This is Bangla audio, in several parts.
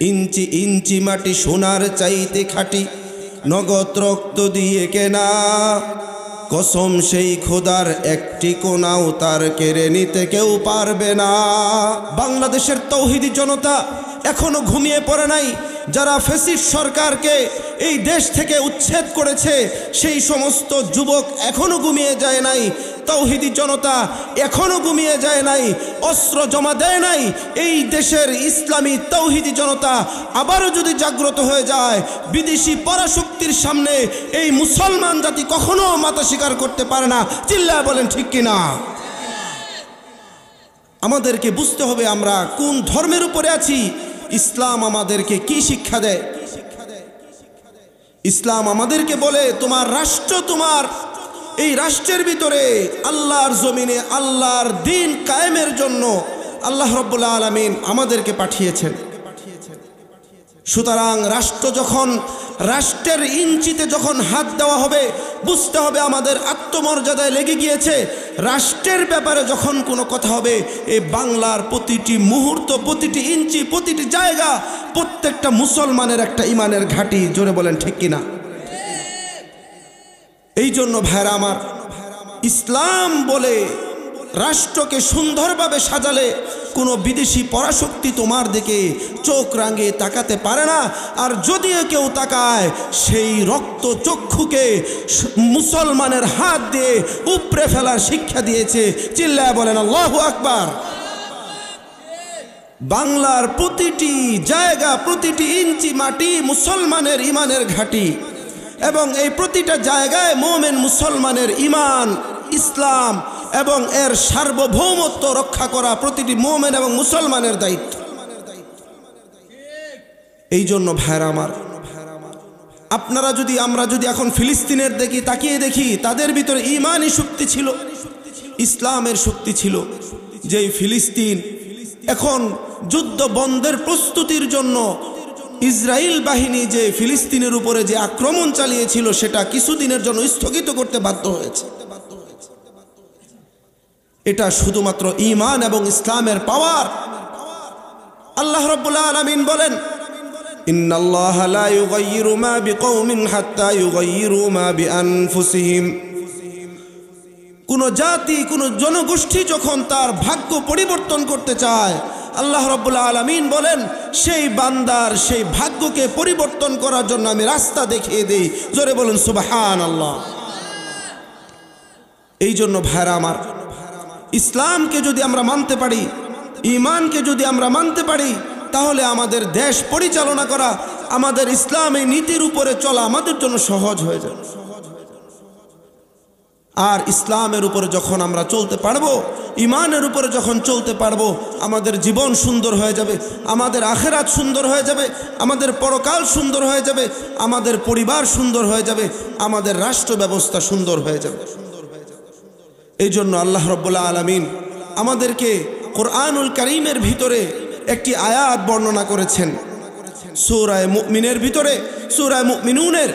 ইঞ্চি ইঞ্চি মাটি সোনার চাইতে খাঁটি, নগদ রক্ত দিয়ে কেনা। কসম সেই খোদার একটি কোনাও তার কেড়ে নিতে কেউ পারবে না। বাংলাদেশের তৌহিদি জনতা এখনো ঘুমিয়ে পড়ে নাই। যারা ফ্যাসিস্ট সরকারকে এই দেশ থেকে উচ্ছেদ করেছে সেই সমস্ত যুবক এখনো ঘুমিয়ে যায় নাই। তৌহিদি জনতা এখনো ঘুমিয়ে যায় নাই, অস্ত্র জমা দেয় নাই। এই দেশের ইসলামী তৌহিদি জনতা আবারও যদি জাগ্রত হয়ে যায়, বিদেশি পরাশক্তির সামনে এই মুসলমান জাতি কখনো মাথা স্বীকার করতে পারে না। চিল্লায় বলেন ঠিক কিনা? আমাদেরকে বুঝতে হবে আমরা কোন ধর্মের উপরে আছি। ইসলাম আমাদেরকে কি শিক্ষা দেয়? ইসলাম আমাদেরকে বলে তোমার রাষ্ট্র, তোমার এই রাষ্ট্রের ভিতরে আল্লাহর জমিনে আল্লাহর দ্বীন কায়েমের জন্য আল্লাহ রাব্বুল আলামিন আমাদেরকে পাঠিয়েছেন। সুতরাং রাষ্ট্রের ইঞ্চিতে যখন হাত দেওয়া হবে, বুঝতে হবে আমাদের আত্মমর্যাদায় লেগে গিয়েছে। রাষ্ট্রের ব্যাপারে যখন কোনো কথা হবে, এই বাংলার প্রতিটি মুহূর্ত, প্রতিটি ইঞ্চি, প্রতিটি জায়গা প্রত্যেকটা মুসলমানের একটা ইমানের ঘাঁটি। জোরে বলেন ঠিক কিনা? এই জন্য ভাইরা আমার, ইসলাম বলে রাষ্ট্রকে সুন্দরভাবে সাজালে কোনো বিদেশি পরাশক্তি তোমার দিকে চোখ রাঙিয়ে তাকাতে পারে না। আর যদিও কেউ তাকায়, সেই রক্ত চক্ষুকে মুসলমানের হাত দিয়ে উপড়ে ফেলার শিক্ষা দিয়েছে। চিল্লায় বলেন আল্লাহু আকবার। বাংলার প্রতিটি জায়গা, প্রতিটি ইঞ্চি মাটি মুসলমানের ইমানের ঘাঁটি, এবং এই প্রতিটা জায়গায় মোমেন মুসলমানের ইমান, ইসলাম এবং এর সার্বভৌমত্ব রক্ষা করা প্রতিটি মোমেন এবং মুসলমানের দায়িত্ব। এই জন্য ভাইরা আমার, আপনারা যদি, আমরা যদি এখন ফিলিস্তিনের তাকিয়ে দেখি, তাদের ভিতরে ইমানই শক্তি ছিল, ইসলামের শক্তি ছিল। যেই ফিলিস্তিন এখন যুদ্ধ বন্ধের প্রস্তুতির জন্য ইসরায়েল বাহিনী যে ফিলিস্তিনের উপরে যে আক্রমণ চালিয়েছিল, সেটা কিছুদিনের জন্য স্থগিত করতে বাধ্য হয়েছে। এটা শুধুমাত্র ঈমান এবং ইসলামের পাওয়ার। আল্লাহ রাব্বুল আলামিন বলেন, ইন্নাল্লাহা লা ইউগাইয়িরু মা বিকওমিন হাত্তা ইউগাইয়িরু মা বিআনফুসিহিম। কোন জাতি, কোন জনগোষ্ঠী যখন তার ভাগ্য পরিবর্তন করতে চায়, আল্লাহ রাব্বুল আলামিন বলেন সেই বান্দার সেই ভাগ্যকে পরিবর্তন করার জন্য আমি রাস্তা দেখিয়ে দেই। জোরে বলুন সুবহানাল্লাহ। এই জন্য ভাইরা আমার, ইসলামকে যদি আমরা মানতে পারি, ঈমানকে যদি আমরা মানতে পারি, তাহলে আমাদের দেশ পরিচালনা করা, আমাদের ইসলামী নীতির উপরে চলা আমাদের জন্য সহজ হয়ে যাবে। আর ইসলামের উপরে যখন আমরা চলতে পারবো, ঈমানের উপরে যখন চলতে পারবো, আমাদের জীবন সুন্দর হয়ে যাবে, আমাদের আখিরাত সুন্দর হয়ে যাবে, আমাদের পরকাল সুন্দর হয়ে যাবে, আমাদের পরিবার সুন্দর হয়ে যাবে, আমাদের রাষ্ট্র ব্যবস্থা সুন্দর হয়ে যাবে। এই জন্য আল্লাহ রাব্বুল আলামিন আমাদেরকে কোরআনুল কারীমের ভিতরে একটি আয়াত বর্ণনা করেছেন। সূরা মুমিনের ভিতরে, সূরা মুমিনুনের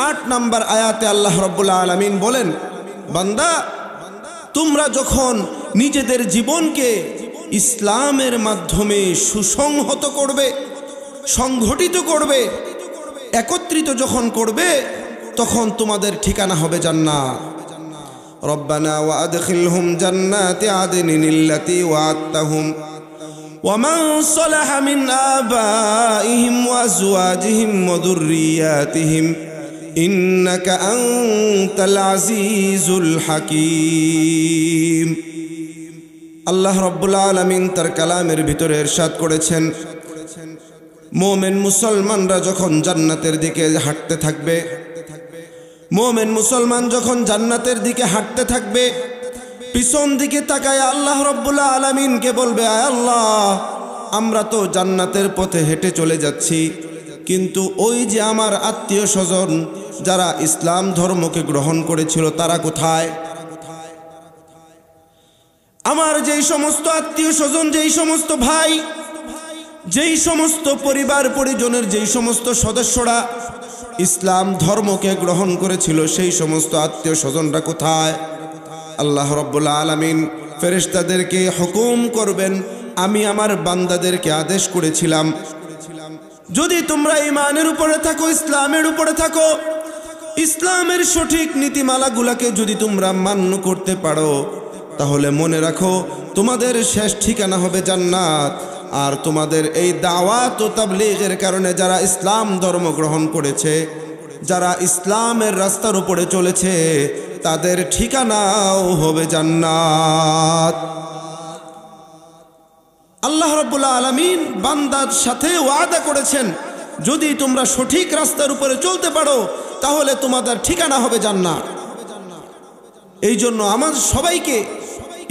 8 নম্বর আয়াতে আল্লাহ রাব্বুল আলামিন বলেন, বান্দা, তোমরা যখন নিজেদের জীবনকে ইসলামের মাধ্যমে সুসংহত করবে, সংগঠিত করবে, একত্রিত যখন করবে, তখন তোমাদের ঠিকানা হবে জান্নাত। রব্বানা ওয়া আদখিলহুম জান্নাতি আদনিন আল্লাতী ওয়া'আদতাহুম ওয়া মান সালাহা মিন আবাইহিম ওয়া আজওয়াজিহিম ওয়া যুররিয়াতিহিম ইন্নাকা আনতাল আজিজুল হাকীম। আল্লাহ রাব্বুল আলামিন তার কালামের ভিতরে ইরশাদ করেছেন, মুমিন মুসলমানরা যখন জান্নাতের দিকে হাঁটতে থাকবে, মুমিন মুসলমান যখন জান্নাতের দিকে হাঁটতে থাকবে, পিছন দিকে তাকায় আল্লাহ রাব্বুল আলামিনকে বলবে, আয় আল্লাহ, আমরা তো জান্নাতের পথে হেঁটে চলে যাচ্ছি, কিন্তু ওই যে আমার আত্মীয় স্বজন যারা ইসলাম ধর্মকে গ্রহণ করেছিল, তারা কোথায়? আমার যেই সমস্ত আত্মীয় স্বজন, যেই সমস্ত ভাই, যেই সমস্ত পরিবার পরিজনের যেই সমস্ত সদস্যরা ইসলাম ধর্মকে গ্রহণ করেছিল, সেই সমস্ত আত্মীয় স্বজনরা কোথায়? আল্লাহ রাব্বুল আলামিন ফেরেশতাদেরকে হুকুম করবেন, আমি আমার বান্দাদেরকে আদেশ করেছিলাম যদি তোমরা ঈমানের উপরে থাকো, ইসলামের উপরে থাকো, ইসলামের সঠিক নীতিমালাগুলোকে যদি তোমরা মান্য করতে পারো, তাহলে মনে রাখো তোমাদের শেষ ঠিকানা হবে জান্নাত। আর তোমাদের এই দাওয়াত ও তাবলীগের কারণে যারা ইসলাম ধর্ম গ্রহণ করেছে, যারা ইসলামের রাস্তার উপরে চলেছে, তাদের ঠিকানাও হবে জান্নাত। আল্লাহ রাব্বুল আলামিন বান্দার সাথে ওয়াদা করেছেন, যদি তোমরা সঠিক রাস্তার উপরে চলতে পারো তাহলে তোমাদের ঠিকানা হবে জান্নাত। এই জন্য আমাদের সবাইকে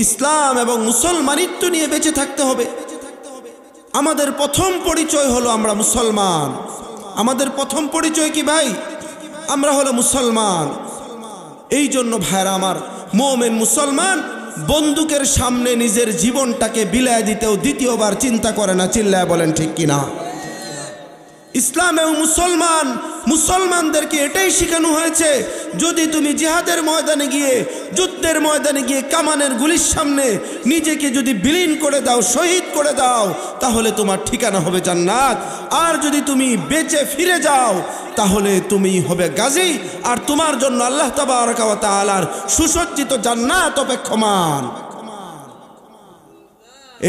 ইসলাম এবং মুসলমানিত্ব নিয়ে বেঁচে থাকতে হবে। আমাদের প্রথম পরিচয় হলো আমরা মুসলমান। আমাদের প্রথম পরিচয় কি ভাই? আমরা হলো মুসলমান। এই জন্য ভাইরা আমার, মুমিন মুসলমান বন্দুকের সামনে নিজের জীবনটাকে বিলায় দিতেও দ্বিতীয়বার চিন্তা করে না। চিল্লায় বলেন ঠিক কিনা? ইসলাম এবং মুসলমানদেরকে এটাই শেখানো হয়েছে, যদি তুমি জিহাদের ময়দানে গিয়ে, যুদ্ধের ময়দানে গিয়ে কামানের গুলির সামনে নিজেকে যদি বিলীন করে দাও, শহীদ করে দাও, তাহলে তোমার ঠিকানা হবে জান্নাত। আর যদি তুমি বেঁচে ফিরে যাও তাহলে তুমি হবে গাজী, আর তোমার জন্য আল্লাহ তাবারক ওয়া তাআলার সুসজ্জিত জান্নাত অপেক্ষমান।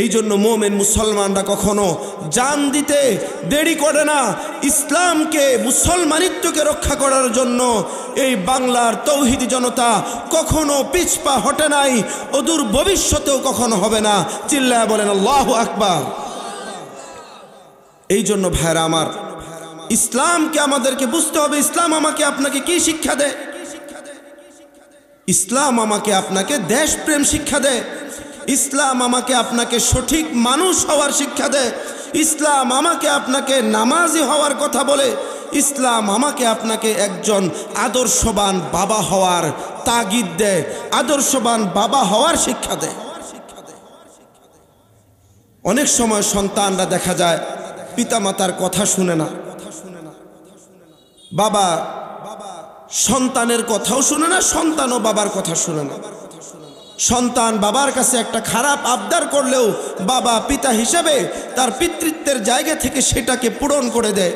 এই জন্য মুমিন মুসলমানরা কখনো জান দিতে দেরি করে না। ইসলামকে, মুসলমানিত্বকে রক্ষা করার জন্য এই বাংলার তৌহিদি জনতা কখনো পিছপা হটে নাই, অদূর ভবিষ্যতেও কখনো হবে না। চিল্লায় বলেন আল্লাহু আকবার। এই জন্য ভাইরা আমার, ইসলামকে আমাদেরকে বুঝতে হবে। ইসলাম আমাকে আপনাকে কি শিক্ষা দেয়? ইসলাম আমাকে আপনাকে দেশপ্রেম শিক্ষা দেয়। ইসলাম আমাকে আপনাকে সঠিক মানুষ হওয়ার শিক্ষা দেয়। ইসলাম আমাকে আপনাকে নামাজি হওয়ার কথা বলে। ইসলাম আমাকে আপনাকে একজন আদর্শবান বাবা হওয়ার তাগিদ দেয়, আদর্শবান বাবা হওয়ার শিক্ষা দেয়। অনেক সময় সন্তানরা দেখা যায় পিতামাতার কথা শুনে না। বাবা সন্তানের কথাও শুনে না, সন্তানও বাবার কথা শুনে না। সন্তান বাবার কাছে একটা খারাপ আবদার করলেও বাবা পিতা হিসেবে তার পিতৃত্বের জায়গা থেকে সেটাকে পূরণ করে দেয়।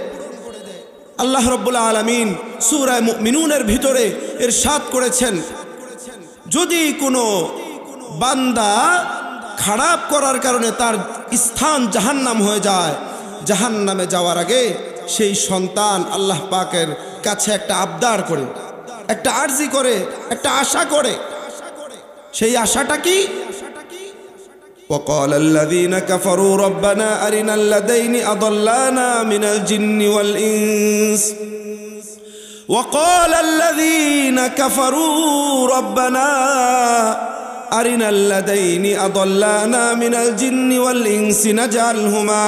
আল্লাহ রাব্বুল আলামিন সূরা মুমিনুনের ভিতরে ইরশাদ করেছেন, যদি কোনো বান্দা খারাপ করার কারণে তার স্থান জাহান্নাম হয়ে যায়, জাহান্নামে যাওয়ার আগে সেই সন্তান আল্লাহ পাকের কাছে একটা আবদার করে, একটা আরজি করে, একটা আশা করে। সেই আশাটা কি? وقال الذين كفروا ربنا أرنا الذين أضلانا من الجن والإنس وقال الذين كفروا ربنا أرنا الذين أضلانا من الجن والإنس نجعلهما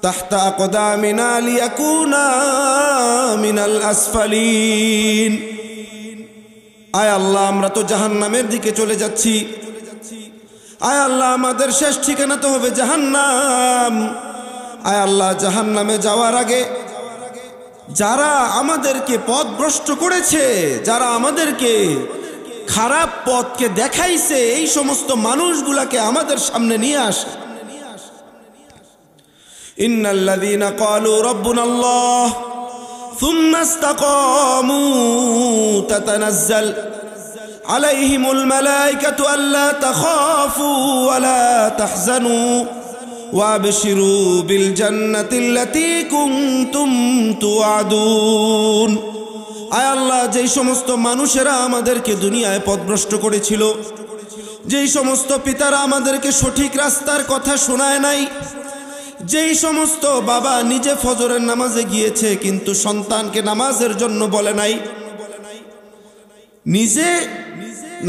تحت أقدامنا ليكونا من الأسفلين। আয় আল্লাহ, আমরা তো জাহান্নামের দিকে চলে যাচ্ছি। আয় আল্লাহ, আমাদের শেষ ঠিকানা তো হবে জাহান্নাম। আয় আল্লাহ, জাহান্নামে যাওয়ার আগে যারা আমাদেরকে পথভ্রষ্ট করেছে, যারা আমাদেরকে খারাপ পথকে দেখাইছে, এই সমস্ত মানুষগুলাকে আমাদের সামনে নিয়ে আসে। ইন্নাল্লাযীনা ক্বালু রাব্বুনাল্লাহ সুম্মা ইসতাকামু তাতানাজ্জাল আলাইহিমুল মালায়েকাতু আল্লা তাখাফু ওয়া লা তাহজানু ওয়াবশিরু বিল জান্নাতিল্লাতী কুনতুম তুআদুন। আয় আল্লাহ, যেই সমস্ত মানুষেরা আমাদেরকে দুনিয়ায় পথভ্রষ্ট করেছিল, যেই সমস্ত পিতারা আমাদেরকে সঠিক রাস্তার কথা শোনায় নাই, যেই সমস্ত বাবা নিজে ফজরের নামাজে গিয়েছে কিন্তু সন্তানকে নামাজের জন্য বলে নাই, নিজে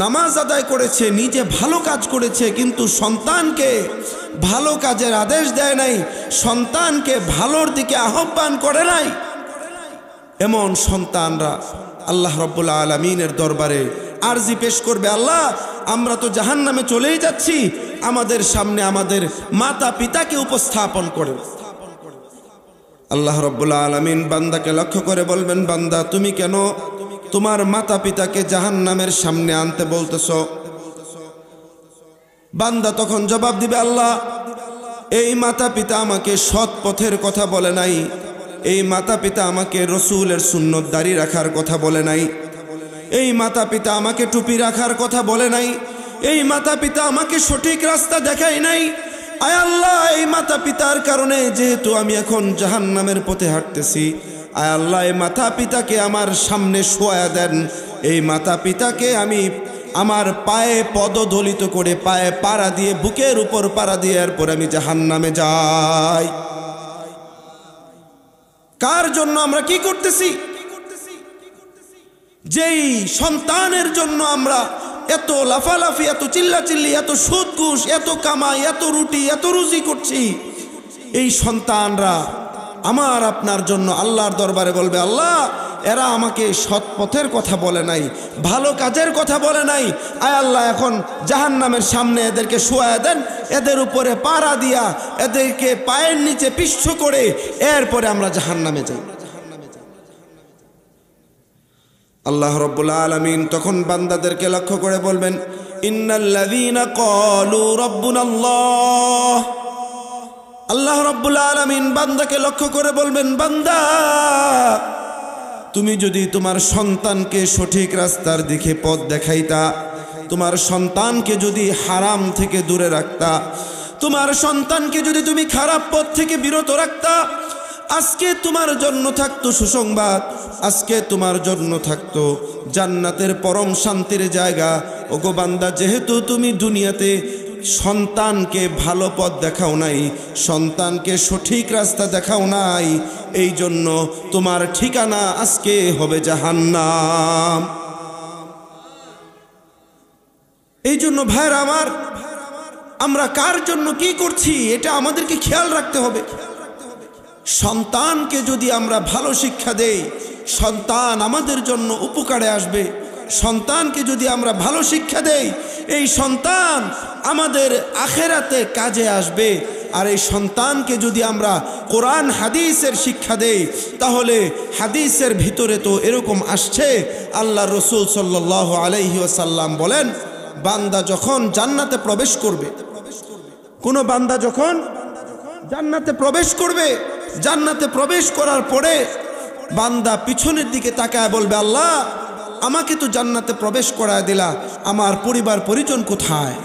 নামাজ আদায় করেছে, নিজে ভালো কাজ করেছে কিন্তু সন্তানকে ভালো কাজের আদেশ দেয় নাই, সন্তানকে ভালোর দিকে আহ্বান করে নাই, এমন সন্তানরা আল্লাহ রাব্বুল আলামিনের দরবারে আরজি পেশ করবে, আল্লাহ আমরা তো জাহান্নামে চলেই যাচ্ছি, আমাদের সামনে আমাদের মাতা পিতাকে উপস্থাপন করে। আল্লাহ রাব্বুল আলামিন বান্দাকে লক্ষ্য করে বলবেন, বান্দা তুমি কেন তোমার মাতা পিতাকে জাহান্নামের সামনে আনতে বলতেছ? বান্দা তখন জবাব দিবে, আল্লাহ এই মাতা পিতা আমাকে সৎ পথের কথা বলে নাই, এই মাতা পিতা আমাকে রসুলের সুন্নত দাড়ি রাখার কথা বলে নাই, এই মাতা পিতা আমাকে টুপি রাখার কথা বলে নাই, এই মাতা পিতা আমাকে সঠিক রাস্তা দেখায় নাই। আয় আল্লাহ, এই মাতা পিতার কারণে যেহেতু আমি এখন জাহান্নামের পথে হাঁটতেছি, আয় আল্লাহ এই মাতা পিতাকে আমার সামনে শোয়া দেন। এই মাতা পিতাকে আমি আমার পায়ে পদদলিত করে, পায়ে পাড়া দিয়ে, বুকের উপর পাড়া দিয়ে এরপর আমি জাহান্নামে যাই। কার জন্য আমরা কি করতেছি? যেই সন্তানের জন্য আমরা এত লাফালাফি, এত চিল্লাচিল্লি, এত সুদ ঘুষ, এত কামাই, এত রুটি, এত রুজি করছি, এই সন্তানরা আমার আপনার জন্য আল্লাহর দরবারে বলবে, আল্লাহ এরা আমাকে সৎ পথের কথা বলে নাই, ভালো কাজের কথা বলে নাই। আয় আল্লাহ, এখন জাহান্নামের সামনে এদেরকে শোয়া দেন, এদের উপরে পাড়া দিয়া, এদেরকে পায়ের নিচে পিষ্ঠ করে এরপরে আমরা জাহান্নামে যাই। আল্লাহ রাব্বুল আলামিন তখন বান্দাদেরকে লক্ষ্য করে বলবেন, ইন্নাল্লাযীনা ক্বালু রাব্বুনাল্লাহ। আল্লাহ রাব্বুল আলামিন বান্দাকে লক্ষ্য করে বলবেন, বান্দা তুমি যদি তোমার সন্তানকে সঠিক রাস্তার দিকে পথ দেখাইতা, তোমার সন্তানকে যদি হারাম থেকে দূরে রাখতা, তোমার সন্তানকে যদি তুমি খারাপ পথ থেকে বিরত রাখতা, আজকে তোমার জন্য থাকতো সুসংবাদ, আজকে তোমার জন্য থাকতো জান্নাতের পরম শান্তির জায়গা। ওগো বান্দা, যেহেতু তুমি দুনিয়াতে সন্তানকে ভালো পথ দেখাও নাই, সন্তানকে সঠিক রাস্তা দেখাও নাই, এই জন্য তোমার ঠিকানা আজকে হবে জাহান্নাম। এই জন্য ভাইরা আমার, আমরা কার জন্য কি করছি এটা আমাদেরকে খেয়াল রাখতে হবে। সন্তানকে যদি আমরা ভালো শিক্ষা দেই, সন্তান আমাদের জন্য উপকারে আসবে। সন্তানকে যদি আমরা ভালো শিক্ষা দেই, এই সন্তান আমাদের আখেরাতে কাজে আসবে। আর এই সন্তানকে যদি আমরা কোরআন হাদিসের শিক্ষা দেই, তাহলে হাদিসের ভিতরে তো এরকম আসছে, আল্লাহ রসুল সাল্লাল্লাহু আলাইহি ওয়াসাল্লাম বলেন, বান্দা যখন জান্নাতে প্রবেশ করবে, কোনো বান্দা যখন জান্নাতে প্রবেশ করবে, জান্নাতে প্রবেশ করার পরে বান্দা পিছনের দিকে তাকায় বলবে, আল্লাহ আমাকে তো জান্নাতে প্রবেশ করায় দিলা, আমার পরিবার পরিজন কোথায়?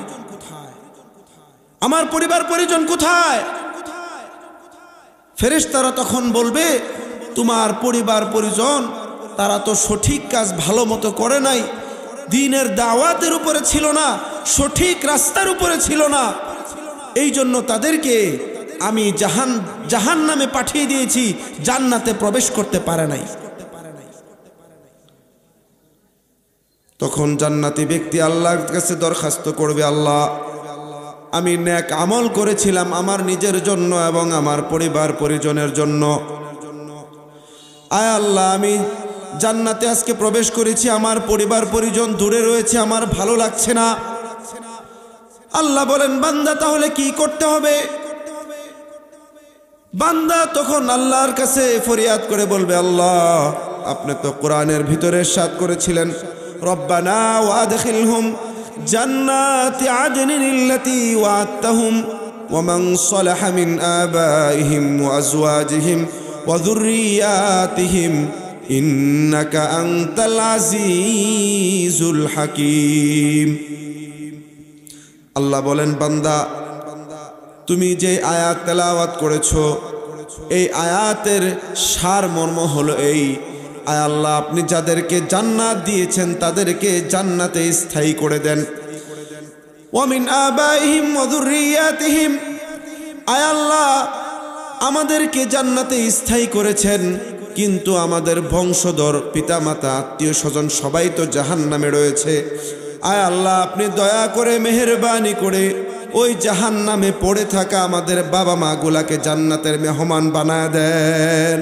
আমার পরিবার পরিজন কোথায়? ফেরেশতারা তখন বলবে, তোমার পরিবার পরিজন তারা তো সঠিক কাজ ভালো মতো করে নাই, দ্বীনের দাওয়াতের উপরে ছিল না, সঠিক রাস্তার উপরে ছিল না, এই জন্য তাদেরকে আমি জাহান্নামে পাঠিয়ে দিয়েছি, জান্নাতে প্রবেশ করতে পারে নাই। তখন জান্নাতি ব্যক্তি আল্লাহর কাছে দরখাস্ত করবে, আল্লাহ আমি নেক আমল করেছিলাম আমার নিজের জন্য এবং আমার পরিবার পরিজনের জন্য, আয় আল্লাহ আমি জান্নাতে আজকে প্রবেশ করেছি, আমার পরিবার পরিজন দূরে রয়েছে, আমার ভালো লাগছে না। আল্লাহ বলেন, বান্দা তাহলে কি করতে হবে? বান্দা তখন আল্লাহর কাছে ফরিয়াদ করে বলবে, আল্লাহ আপনি তো কোরআনের ভিতরে ইরশাদ করেছিলেন, রব্বানা ওয়াদখিলহুম জান্নাতি আদনিল্লাতী ওয়া'আদতাহুম ওয়া মান সালাহা মিন আবাইহিম ওয়া আজওয়াজিহিম ওয়া যুররিয়াতিহিম ইন্নাকা আনতাল আজিজুল হাকীম। আল্লাহ বলেন, বান্দা তুমি যে আয়াত তেলাওয়াত করেছো, এই আয়াতের সারমর্ম হলো এই, আয় আল্লাহ আপনি যাদেরকে জান্নাত দিয়েছেন তাদেরকে জান্নাতে স্থায়ী করে দেন। ওয়া মিন আবাইহিম ওয়া যুররিয়াতিহিম, আয় আল্লাহ আমাদেরকে জান্নাতে স্থায়ী করেছেন, কিন্তু আমাদের বংশধর পিতামাতা আত্মীয় স্বজন সবাই তো জাহান্নামে রয়েছে। আয় আল্লাহ আপনি দয়া করে মেহেরবানি করে ওই জাহান্নামে পড়ে থাকা আমাদের বাবা মা গুলাকে জান্নাতের মেহমান বানায় দেন।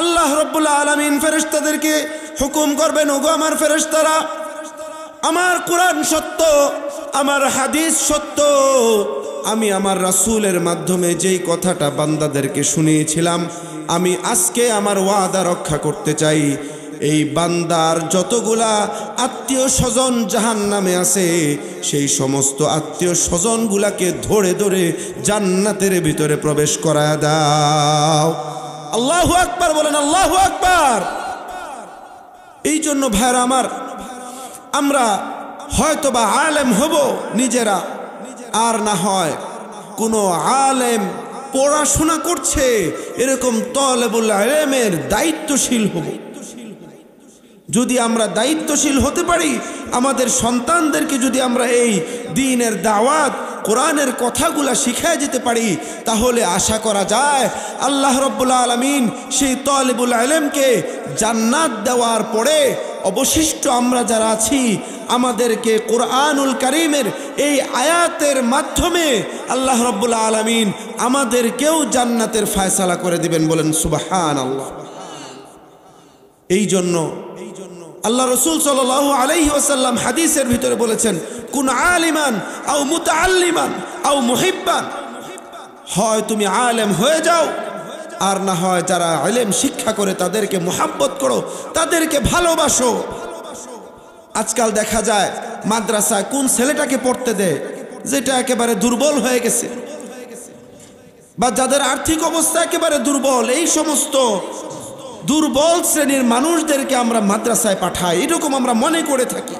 আল্লাহ রাব্বুল আলামিন ফেরেশতাদেরকে হুকুম করবেন, ওগো আমার ফেরেশতারা, আমার কোরআন সত্য, আমার হাদিস সত্য, আমি আমার রাসূলের মাধ্যমে যেই কথাটা বান্দাদেরকে শুনিয়েছিলাম, আমি আজকে আমার ওয়াদা রক্ষা করতে চাই। এই বান্দার যতগুলা আত্মীয় স্বজন জাহান্নামে আছে সেই সমস্ত আত্মীয় স্বজনগুলাকে ধরে ধরে জান্নাতের ভিতরে প্রবেশ করায় দাও। আল্লাহু আকবার বলেন, আল্লাহু আকবার। এই জন্য ভাইরা আমার, আমরা হয়তোবা আলেম হব নিজেরা, আর না হয় কোনো আলেম পড়াশোনা করছে এরকম তলেবুল ইলমের দায়িত্বশীল হব। যদি আমরা দায়িত্বশীল হতে পারি, আমাদের সন্তানদেরকে যদি আমরা এই দ্বীনের দাওয়াত কোরআনের কথাগুলা শিখায় যেতে পারি, তাহলে আশা করা যায় আল্লাহ রাব্বুল আলামিন সেই তলেবুল ইলমকে জান্নাত দেওয়ার পরে অবশিষ্ট আমরা যারা আছি আমাদেরকে কোরআনুল কারীমের এই আয়াতের মাধ্যমে আল্লাহ রাব্বুল আলামিন আমাদেরকেও জান্নাতের ফয়সালা করে দিবেন। বলেন সুবহানাল্লাহ। এই জন্য আল্লাহ রাসূল সাল্লাল্লাহু আলাইহি ওয়াসাল্লাম হাদিসের ভিতরে বলেছেন, কুন আলিমান আও মুতাআল্লিমান আও মুহিব্বান, হয় তুমি আলেম হয়ে যাও, আর না হয় যারা ইলম শিক্ষা করে তাদেরকে মুহাব্বত করো, তাদেরকে ভালোবাসো। আজকাল দেখা যায় মাদ্রাসায় কোন ছেলেটাকে পড়তে দেয় যেটা একেবারে দুর্বল হয়ে গেছে, বা যাদের আর্থিক অবস্থা একেবারে দুর্বল, এই সমস্ত দুর্বল শ্রেণীর মানুষদেরকে আমরা মাদ্রাসায় পাঠাই, এরকম আমরা মনে করে থাকি।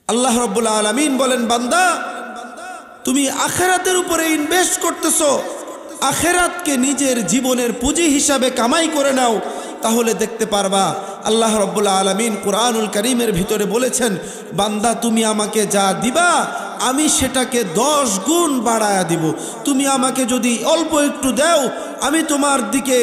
আল্লাহ রাব্বুল আলামিন বলেন, বান্দা তুমি আখিরাতের উপরে ইনভেস্ট করতেছো, আখিরাতকে নিজের জীবনের পুঁজি হিসাবে কামাই করে নাও, তাহলে দেখতে পারবা আল্লাহ রাব্বুল আলামিন কোরআনুল কারীমের ভিতরে বলেছেন, বান্দা তুমি আমাকে যা দিবা আমি সেটাকে 10 গুণ বাড়ায়া দিব। তুমি আমাকে যদি অল্প একটু দাও, আমি তোমার দিকে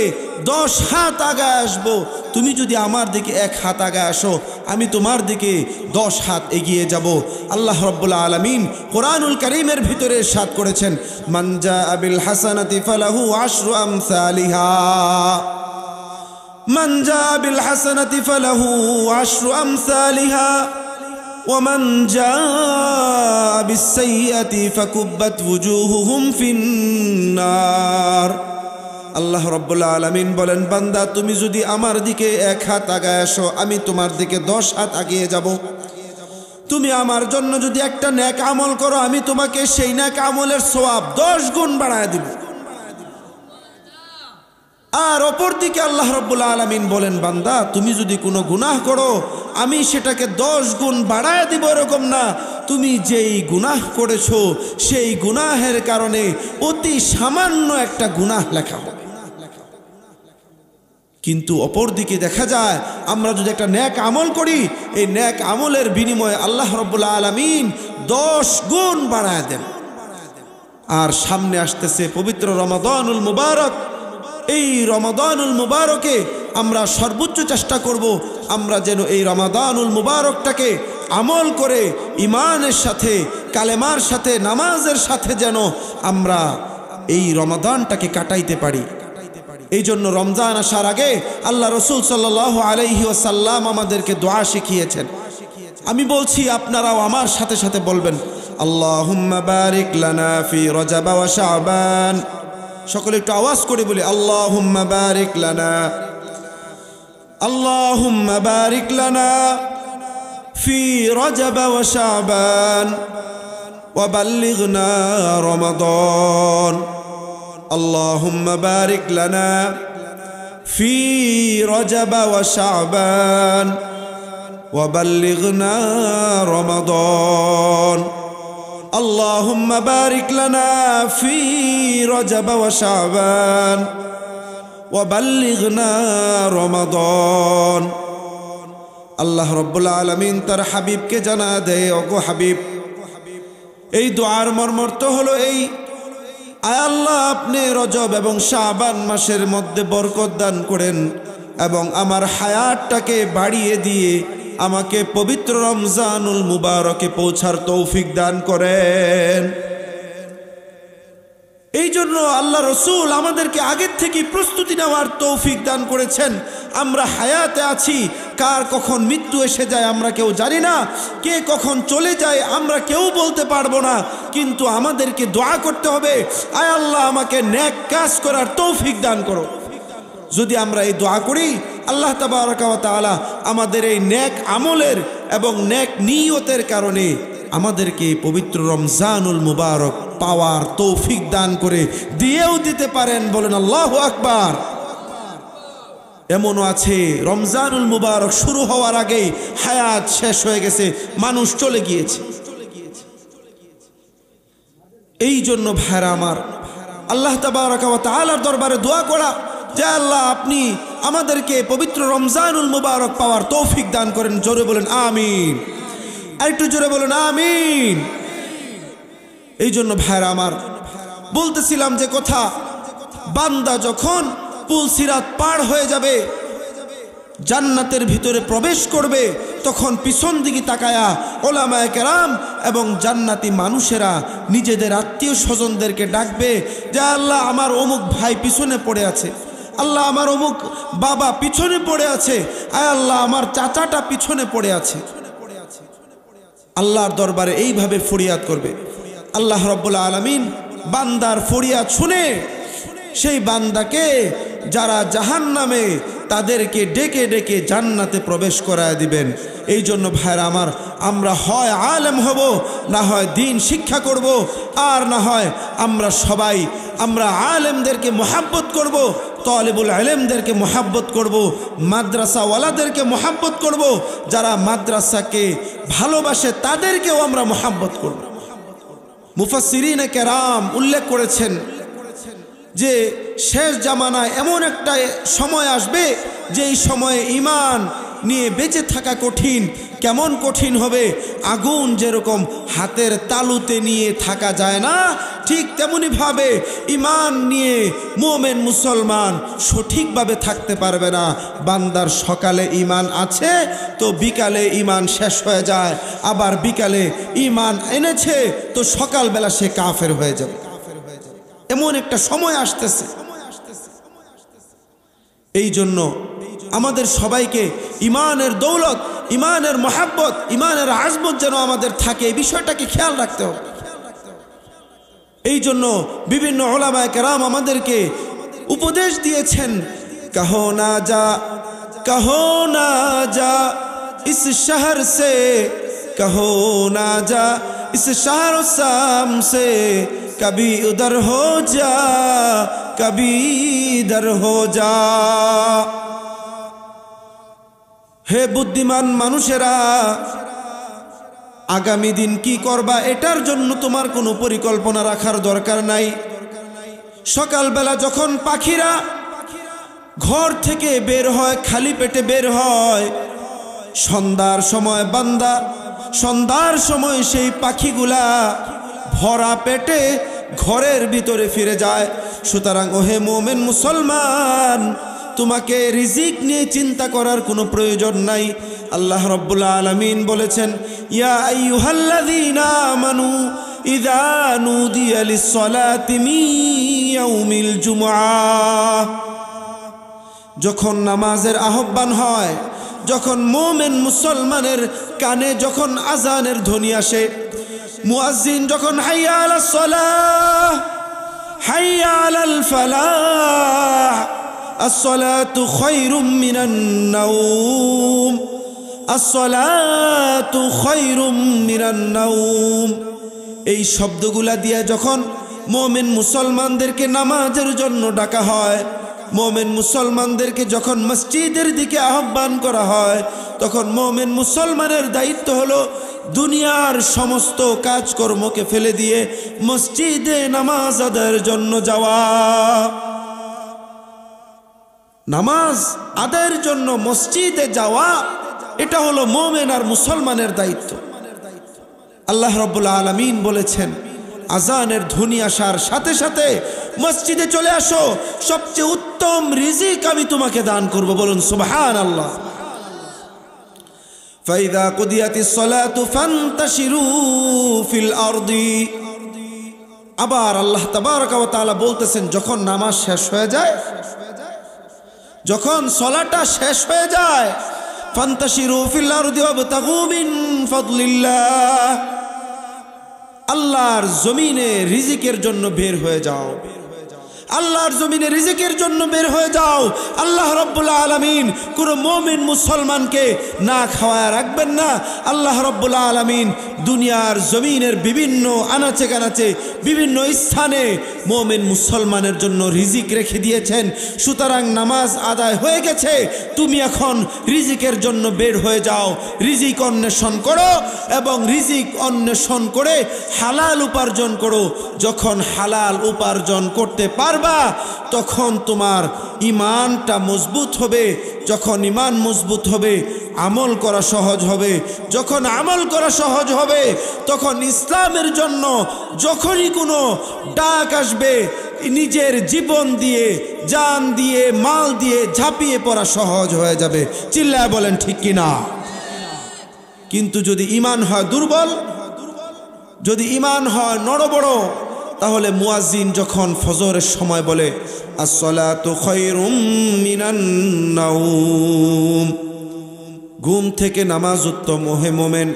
10 হাত আগায় আসবো। তুমি যদি আমার দিকে 1 হাত আগায় আসো, আমি তোমার দিকে 10 হাত এগিয়ে যাব। আল্লাহ রাব্বুল আলামিন কোরআনুল কারীমের ভিতরে ইরশাদ করেছেন, মান জাআ বিল হাসানাতি ফালাহু আশরু আমসালিহা, মান জাআ বিল হাসানাতি ফালাহু আশরু আমসালিহা ومن جاء بالسيئة فكبت وجوههم في النار। আল্লাহ রাব্বুল আলামিন বলেন, বান্দা তুমি যদি আমার দিকে 1 হাত আগায় আসো, আমি তোমার দিকে 10 হাত এগিয়ে যাব। তুমি আমার জন্য যদি একটা নেক আমল করো, আমি তোমাকে সেই নেক আমলের সওয়াব 10 গুণ বাড়ায় দিব। আর অপর দিকে আল্লাহ রাব্বুল আলামিন বলেন, বান্দা তুমি যদি কোনো গুনাহ করো, আমি সেটাকে 10 গুণ বাড়ায় দিব। এরকম না, তুমি যেই গুনাহ করেছো সেই গুনাহের কারণে অতি সামান্য একটা গুনাহ লেখা হবে। কিন্তু অপর দিকে দেখা যায় আমরা যদি একটা নেক আমল করি, এই নেক আমলের বিনিময়ে আল্লাহ রাব্বুল আলামিন 10 গুণ বাড়ায় দেন। আর সামনে আসতেছে পবিত্র রমাদানুল মুবারক। এই রমাদানুল মুবারকে আমরা সর্বোচ্চ চেষ্টা করব আমরা যেন এই রমাদানুল মুবারকটাকে আমল করে ঈমানের সাথে, কালেমার সাথে, নামাজের সাথে যেন আমরা এই রমাদানটাকে কাটাইতে পারি। এই জন্য রমজান আসার আগে আল্লাহ রাসূল সাল্লাল্লাহু আলাইহি ওয়াসাল্লাম আমাদেরকে দোয়া শিখিয়েছেন। আমি বলছি, আপনারাও আমার সাথে সাথে বলবেন, আল্লাহুম্মা বারিক লানা ফি রজব ওয়া শাবান। সকলে একটু আওয়াজ করে বলি, আল্লাহুম্মা বারিক লানা, আল্লাহুম্মা বারিক লানা ফি রজব ওয়া শাবান ওয়া বাল্লিগনা রমাদান। আল্লাহুম্মা বারিক লানা ফি রজব ওয়া শাবান ওয়া বাল্লিগনা রমাদান। اللهم بارك لنا في رجب وشعبان وبلغنا رمضان। আল্লাহ রাব্বুল আলামিন তার হাবিবকে জানা দেয়, ওগো হাবিব, এই দোয়ার মর্মার্থ হলো এই, আয় আল্লাহ আপনি রজব এবং শাবান মাসের মধ্যে বরকত দান করেন এবং আমার হায়াতটাকে বাড়িয়ে দিয়ে আমাকে পবিত্র রমজানুল মুবারকে পৌঁছার তৌফিক দান করেন। এই জন্য আল্লাহ রাসূল আমাদেরকে আগের থেকে প্রস্তুতি নেওয়ার তৌফিক দান করেছেন। আমরা হায়াতে আছি, কার কখন মৃত্যু এসে যায় আমরা কেউ জানি না, কে কখন চলে যায় আমরা কেউ বলতে পারবো না, কিন্তু আমাদেরকে দোয়া করতে হবে, আয় আল্লাহ আমাকে নেক কাজ করার তৌফিক দান করো। যদি আমরা এই দোয়া করি, আল্লাহ তাবারাকা ওয়া তাআলা আমাদের এই নেক আমলের এবং নেক নিয়তের কারণে আমাদেরকে পবিত্র রমজানুল মুবারক পাওয়ার তৌফিক দান করে দিয়েও দিতে পারেন। বলেন আল্লাহু আকবার। এমনও আছে রমজানুল মুবারক শুরু হওয়ার আগেই হায়াত শেষ হয়ে গেছে, মানুষ চলে গিয়েছে। এই জন্য ভাইরা আমার, আল্লাহ তাবারাকা ওয়া তাআলার দরবারে দোয়া করা যে আল্লাহ আপনি আমাদেরকে পবিত্র রমজানুল মুবারক পাওয়ার তৌফিক দান করেন। জোরে বলেন আমিন, আরেকটু জোরে বলেন আমিন। এই জন্য ভাইরা আমার, বলতেছিলাম যে কথা, বান্দা যখন পুল সিরাত পার হয়ে যাবে, জান্নাতের ভিতরে প্রবেশ করবে, তখন পিছন দিকে তাকায়া ওলামায়ে কেরাম এবং জান্নাতি মানুষেরা নিজেদের আত্মীয় স্বজনদেরকে ডাকবে যে আল্লাহ আমার অমুক ভাই পিছনে পড়ে আছে, আল্লাহ আমার অমুক বাবা পিছনে পড়ে আছে, আয় আল্লাহ আমার চাচাটা পিছনে পড়ে আছে। আল্লাহর দরবারে এইভাবে ফরিয়াদ করবে। আল্লাহ রাব্বুল আলামিন বান্দার ফরিয়াদ শুনে সেই বান্দাকে যারা জাহান্নামে, তাদেরকে ডেকে ডেকে জান্নাতে প্রবেশ করায় দিবেন। এই জন্য ভাইরা আমার, আমরা হয় আলেম হব, না হয় দিন শিক্ষা করব, আর না হয় আমরা আলেমদেরকে মোহাব্বত করব, তালিবুল ইলমদেরকে মোহাব্বত করব, মাদ্রাসাওয়ালাদেরকে মোহাব্বত করব, যারা মাদ্রাসাকে ভালোবাসে তাদেরকেও আমরা মোহাব্বত করব। মুফাসসিরিনে কেরাম উল্লেখ করেছেন যে শেষ জামানায় এমন একটা সময় আসবে যেই সময়ে ঈমান নিয়ে বেঁচে থাকা কঠিন। কেমন কঠিন হবে? আগুন যেরকম হাতের তালুতে নিয়ে থাকা যায় না, ঠিক তেমনিভাবে ঈমান নিয়ে মুমিন মুসলমান সঠিকভাবে থাকতে পারবে না। বান্দার সকালে ঈমান আছে তো বিকালে ঈমান শেষ হয়ে যায়, আবার বিকালে ঈমান এনেছে তো সকালবেলা সে কাফের হয়ে যাবে। এমন একটা সময় আসতেছে। এই জন্য আমাদের সবাইকে ঈমানের দৌলত, ঈমানের মহাব্বত, ঈমানের আজমত যেন আমাদের থাকে, এই বিষয়টাকে খেয়াল রাখতে হবে। এই জন্য বিভিন্ন উলামায়ে কেরাম আমাদেরকে উপদেশ দিয়েছেন, কহো না যা ইস শহর সে, কহো না যা ইস শহর শাম সে, কবি উধর হো যা কবি ইধর হো যা। হে বুদ্ধিমান মানুষেরা, আগামী দিন কি করবা এটার জন্য তোমার কোনো পরিকল্পনা রাখার দরকার নাই। সকালবেলা যখন পাখিরা ঘর থেকে বের হয়, খালি পেটে বের হয়, সন্ধ্যার সময় বান্দা, সন্ধ্যার সময় সেই পাখিগুলা ভরা পেটে ঘরের ভিতরে ফিরে যায়। সুতরাং ওহে মুমিন মুসলমান, তোমাকে রিজিক নিয়ে চিন্তা করার কোনো প্রয়োজন নাই। আল্লাহ রাব্বুল আলামিন বলেছেন, ইয়া আইয়ুহাল্লাযীনা আমানু ইযা নুদিয়া লিস-সালাতি মিন ইয়াউমিল জুমআহ, যখন নামাজের আহ্বান হয়, যখন মুমিন মুসলমানের কানে যখন আজানের ধ্বনি আসে, মুয়াজ্জিন যখন হাইয়া আলাস সালাহ, হাইয়া আলাল ফালাহ, আসসালাতু খায়রুম মিনান নাওম, আসসালাতু খায়রুম মিনান নাওম, এই শব্দগুলা দিয়ে যখন মুমিন মুসলমানদেরকে নামাজের জন্য ডাকা হয়, মুমিন মুসলমানদেরকে যখন মসজিদের দিকে আহ্বান করা হয়, তখন মুমিন মুসলমানের দায়িত্ব হলো দুনিয়ার সমস্ত কাজকর্মকে ফেলে দিয়ে মসজিদে নামাজ আদায়ের জন্য যাওয়া। নামাজ আদায়ের জন্য মসজিদে যাওয়া, এটা হলো মুমিন আর মুসলমানের দায়িত্ব। আল্লাহ রাব্বুল আলামিন বলেছেন, আজানের ধ্বনি আসার সাথে সাথে মসজিদে চলে আসো, সবচেয়ে উত্তম রিজিক আমি তোমাকে দান করব। বলুন সুবহানাল্লাহ। ফাইদা কুদিয়াতিস সালাতু ফান্তাশিরু ফিল আরদি, আবার আল্লাহ তাবারাকা ওয়া তাআলা বলতেছেন, যখন নামাজ শেষ হয়ে যায়, যখন সালাতটা শেষ হয়ে যায়, ফান্তাশিরু ফিল আরদি ওয়াবতাগু মিন ফাদলিল্লাহ, আল্লাহর জমিনে রিজিকের জন্য বের হয়ে যাও। আল্লাহর জমিনে রিজিকের জন্য বের হয়ে যাও। আল্লাহ রাব্বুল আলামিন কোন মুমিন মুসলমানকে না খাওয়ায় রাখবেন না। আল্লাহ রাব্বুল আলামিন দুনিয়ার জমিনের বিভিন্ন আনাচে কানাচে বিভিন্ন স্থানে মুমিন মুসলমানের জন্য রিজিক রেখে দিয়েছেন। সুতরাং নামাজ আদায় হয়ে গেছে, তুমি এখন রিজিকের জন্য বের হয়ে যাও, রিজিক অন্বেষণ করো এবং রিজিক অন্বেষণ করে হালাল উপার্জন করো। যখন হালাল উপার্জন করতে পারবা তখন তোমার ঈমানটা মজবুত হবে। যখন ঈমান মজবুত হবে আমল করা সহজ হবে। যখন আমল করা সহজ হবে তখন ইসলামের জন্য যখনই কোনো ডাক আসবে নিজের জীবন দিয়ে, জান দিয়ে, মাল দিয়ে ঝাঁপিয়ে পড়া সহজ হয়ে যাবে। চিল্লায় বলেন ঠিক কিনা? কিন্তু যদি ঈমান হয় দুর্বল, যদি ঈমান হয় নড়বড়, তাহলে মুয়াজ্জিন যখন ফজরের সময় বলে আসসালাতু খায়রুম মিনান নাওম, ঘুম থেকে নামাজ উত্তম, ওহে মোমেন,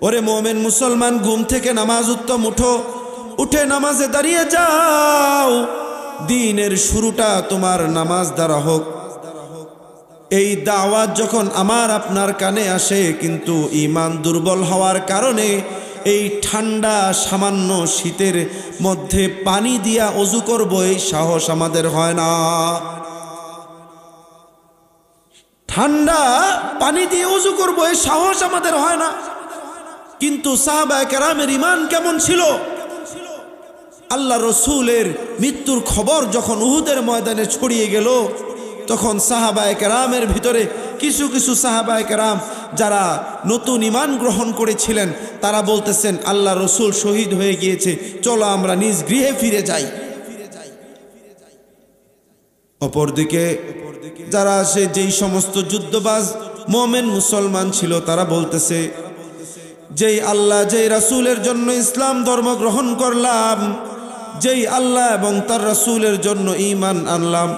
ওরে মোমেন মুসলমান, ঘুম থেকে নামাজ উত্তম, উঠো, উঠে নামাজে দাঁড়িয়ে যাও, দিনের শুরুটা তোমার নামাজ দ্বারা হোক। এই দাওয়াত যখন আমার আপনার কানে আসে, কিন্তু ঈমান দুর্বল হওয়ার কারণে এই ঠান্ডা সামান্য শীতের মধ্যে পানি দিয়া ওযু করব এই সাহস আমাদের হয় না। ঠান্ডা পানি দিয়ে ওযু করব এই সাহস আমাদের হয় না। কিন্তু সাহাবায়ে কেরামের ঈমান কেমন ছিল? আল্লাহ রসুলের মৃত্যুর খবর যখন উহুদের ময়দানে ছড়িয়ে গেল, তখন সাহাবায়ে কেরামের ভিতরে কিছু কিছু সাহাবায়ে কেরাম যারা নতুন ঈমান গ্রহণ করেছিলেন তারা বলতেছেন আল্লাহ রসুল শহীদ হয়ে গিয়েছে, চলো আমরা নিজ গৃহে ফিরে যাই। অপরদিকে যারা যেই সমস্ত যুদ্ধবাজ মুমিন মুসলমান ছিল তারা বলতেছে, যেই আল্লাহ যেই রাসূলের জন্য ইসলাম ধর্ম গ্রহণ করলাম, যেই আল্লাহ এবং তার রাসূলের জন্য ঈমান আনলাম,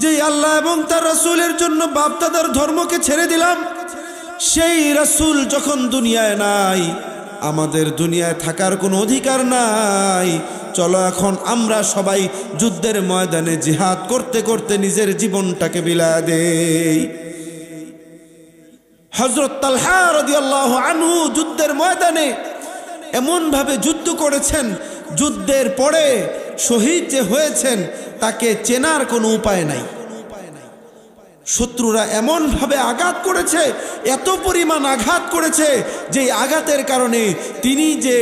যেই আল্লাহ এবং তার রাসূলের জন্য বাপদাদার ধর্মকে ছেড়ে দিলাম, সেই রাসূল যখন দুনিয়ায় নাই, আমাদের দুনিয়ায় থাকার কোনো অধিকার নাই। চলো এখন আমরা সবাই যুদ্ধের ময়দানে জিহাদ করতে করতে নিজের জীবনটাকে বিলায় দেই। হযরত তালহা রাদিয়াল্লাহু আনহু যুদ্ধের ময়দানে এমন ভাবে যুদ্ধ করেছেন, যুদ্ধের পরে শহীদ যে হয়েছেন তাকে চেনার কোনো উপায় নাই। শত্রুরা এমন ভাবে আঘাত করেছে, এত পরিমাণ আঘাত করেছে যে আঘাতের কারণে তিনি যে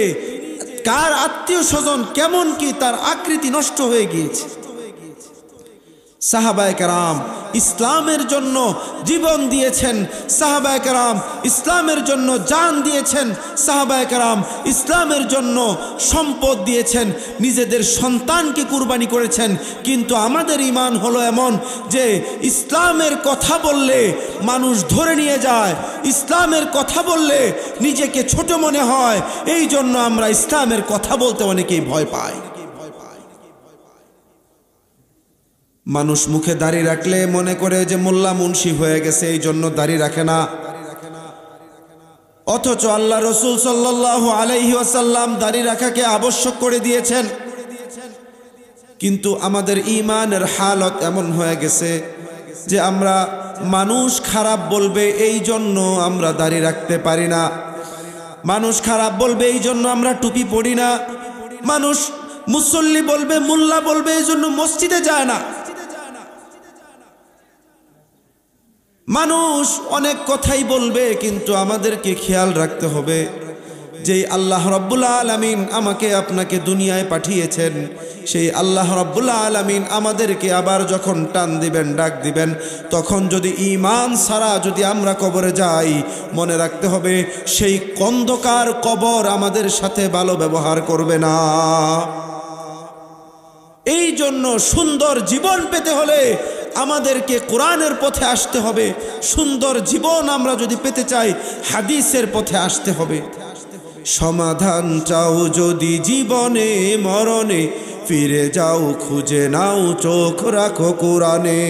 কার আত্মীয় স্বজন কেমন কি তার আকৃতি নষ্ট হয়ে গিয়েছে। সাহাবায়ে কেরাম ইসলামের জন্য জীবন দিয়েছেন, সাহাবায়ে কেরাম ইসলামের জন্য জান দিয়েছেন, সাহাবায়ে কেরাম ইসলামের জন্য সম্পদ দিয়েছেন, নিজেদের সন্তানকে কুরবানি করেছেন। কিন্তু আমাদের ঈমান হলো এমন যে ইসলামের কথা বললে মানুষ ধরে নিয়ে যায়, ইসলামের কথা বললে নিজেকে ছোট মনে হয়, এই জন্য আমরা ইসলামের কথা বলতে অনেকেই ভয় পাই। মানুষ মুখে দাড়ি রাখলে মনে করে যে মোল্লা মুন্সি হয়ে গেছে, এই জন্য দাড়ি রাখে না। অথচ আল্লাহ রসুল সাল্লাল্লাহু আলাইহি ওয়াসাল্লাম দাড়ি রাখাকে আবশ্যক করে দিয়েছেন। কিন্তু আমাদের ঈমানের হালত এমন হয়ে গেছে যে আমরা মানুষ খারাপ বলবে এই জন্য আমরা দাড়ি রাখতে পারি না, মানুষ খারাপ বলবে এই জন্য আমরা টুপি পরি না, মানুষ মুসল্লি বলবে, মোল্লা বলবে এই জন্য মসজিদে যায় না। মানুষ অনেক কথাই বলবে, কিন্তু আমাদেরকে খেয়াল রাখতে হবে যে আল্লাহ রাব্বুল আলামিন আমাকে আপনাকে দুনিয়ায় পাঠিয়েছেন, সেই আল্লাহ রাব্বুল আলামিন আমাদেরকে আবার যখন টান দিবেন, ডাক দিবেন, তখন যদি ঈমান ছাড়া যদি আমরা কবরে যাই, মনে রাখতে হবে সেই অন্ধকার কবর আমাদের সাথে ভালো ব্যবহার করবে না। এই জন্য সুন্দর জীবন পেতে হলে আমাদেরকে কোরআনের পথে আসতে হবে। সুন্দর জীবন আমরা যদি পেতে চাই হাদিসের পথে আসতে হবে। সমাধান চাও যদি জীবনে মরণে, ফিরে যাও খুঁজে নাও চোখ রাখো কোরআনে।